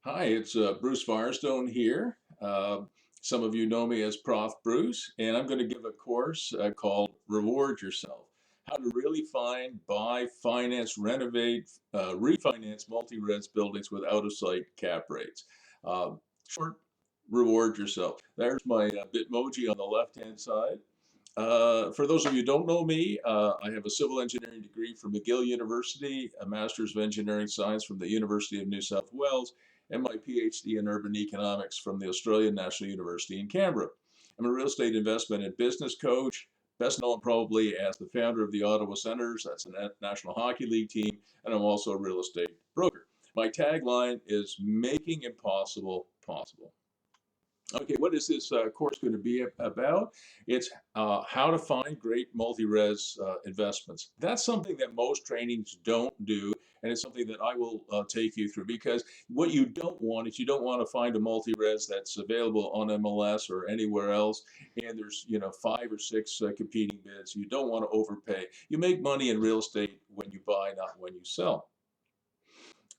Hi, it's Bruce Firestone here. Some of you know me as Prof. Bruce, and I'm going to give a course called Reward Yourself. How to really find, buy, finance, renovate, refinance multi-res buildings with out-of-sight cap rates. Uh, Short, reward yourself. There's my Bitmoji on the left-hand side. For those of you who don't know me, I have a civil engineering degree from McGill University, a Master's of Engineering Science from the University of New South Wales, and my PhD in Urban Economics from the Australian National University in Canberra. I'm a real estate investment and business coach, best known probably as the founder of the Ottawa Senators, that's a National Hockey League team, and I'm also a real estate broker. My tagline is making impossible possible. Okay, what is this course going to be about? It's how to find great multi-res investments. That's something that most trainings don't do, and it's something that I will take you through because what you don't want is you don't want to find a multi-res that's available on MLS or anywhere else, and there's five or six competing bids. You don't want to overpay. You make money in real estate when you buy, not when you sell.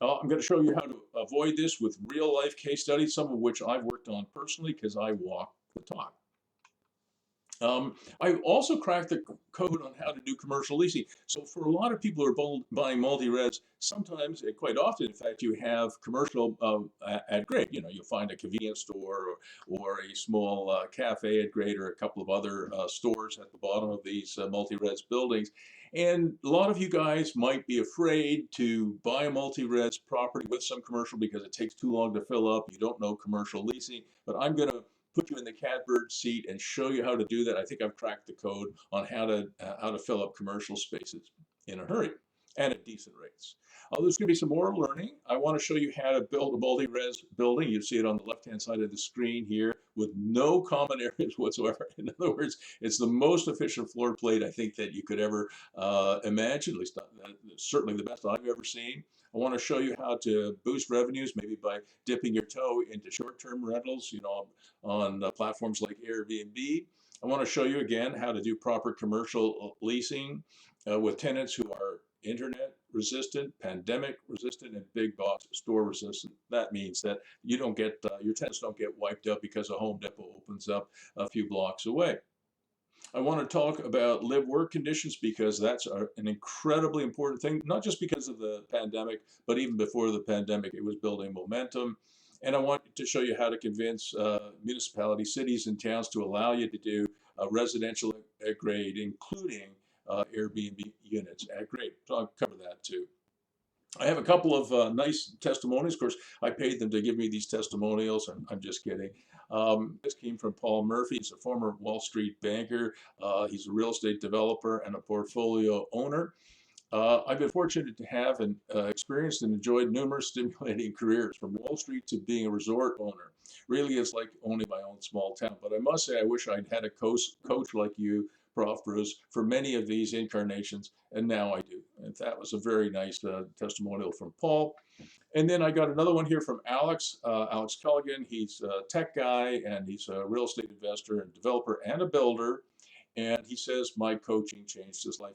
I'm going to show you how to avoid this with real life case studies, some of which I've worked on personally because I walk the talk. I also cracked the code on how to do commercial leasing. So for a lot of people who are buying multi-res, sometimes, quite often, in fact, you have commercial at grade. You'll find a convenience store or a small cafe at grade or a couple of other stores at the bottom of these multi-res buildings. And a lot of you guys might be afraid to buy a multi-res property with some commercial because it takes too long to fill up. You don't know commercial leasing, but I'm going to put you in the catbird seat and show you how to do that. I think I've cracked the code on how to fill up commercial spaces in a hurry and at decent rates. There's going to be some more learning. I want to show you how to build a multi-res building. You see it on the left-hand side of the screen here with no common areas whatsoever. In other words, it's the most efficient floor plate I think that you could ever imagine, at least certainly the best I've ever seen. I want to show you how to boost revenues, maybe by dipping your toe into short-term rentals, on platforms like Airbnb. I want to show you again how to do proper commercial leasing with tenants who are internet resistant, pandemic resistant, and big box store resistant. That means that you don't get your tenants don't get wiped out because a Home Depot opens up a few blocks away. I want to talk about live work conditions because that's an incredibly important thing, not just because of the pandemic, but even before the pandemic, it was building momentum. And I want to show you how to convince municipalities, cities, and towns to allow you to do residential at grade, including Airbnb units at grade. So I'll cover that too. I have a couple of nice testimonies. Of course, I paid them to give me these testimonials. I'm just kidding. This came from Paul Murphy. He's a former Wall Street banker. He's a real estate developer and a portfolio owner. I've been fortunate to have and experienced and enjoyed numerous stimulating careers, from Wall Street to being a resort owner. Really, it's like owning my own small town. But I must say, I wish I'd had a coach like you, Prof. Bruce, for many of these incarnations, and now I do. And that was a very nice testimonial from Paul. And then I got another one here from Alex, Alex Culligan. He's a tech guy and he's a real estate investor and developer and a builder. And he says, my coaching changed his life.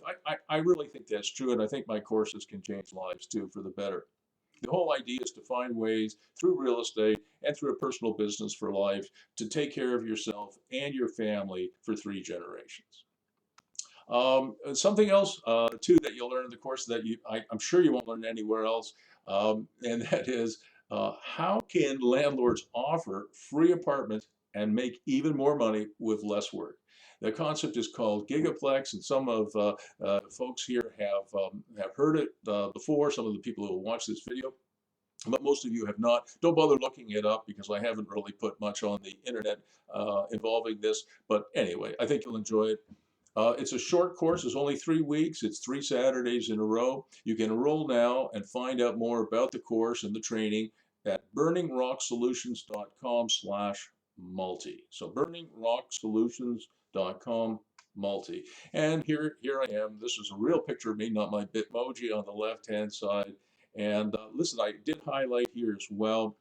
I really think that's true. And I think my courses can change lives too for the better. The whole idea is to find ways through real estate and through a personal business for life to take care of yourself and your family for 3 generations. Something else too that you'll learn in the course that I'm sure you won't learn anywhere else, and that is how can landlords offer free apartments and make even more money with less work. The concept is called gigaplex, and some of folks here have heard it before. Some of the people who will watch this video, but most of you have not. Don't bother looking it up because I haven't really put much on the internet involving this. But anyway, I think you'll enjoy it. It's a short course. It's only 3 weeks. It's 3 Saturdays in a row. You can enroll now and find out more about the course and the training at burningrocksolutions.com/multi. So burningrocksolutions.com/multi. And here I am. This is a real picture of me, not my Bitmoji on the left-hand side. And listen, I did highlight here as well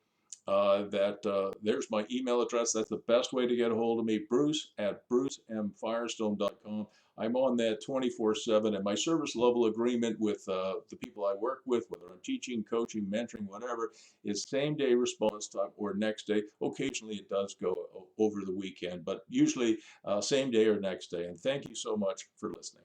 that there's my email address. That's the best way to get a hold of me, Bruce at brucemfirestone.com. I'm on that 24/7, and my service level agreement with the people I work with, whether I'm teaching, coaching, mentoring, whatever, is same day response time or next day. Occasionally it does go over the weekend, but usually same day or next day. And thank you so much for listening.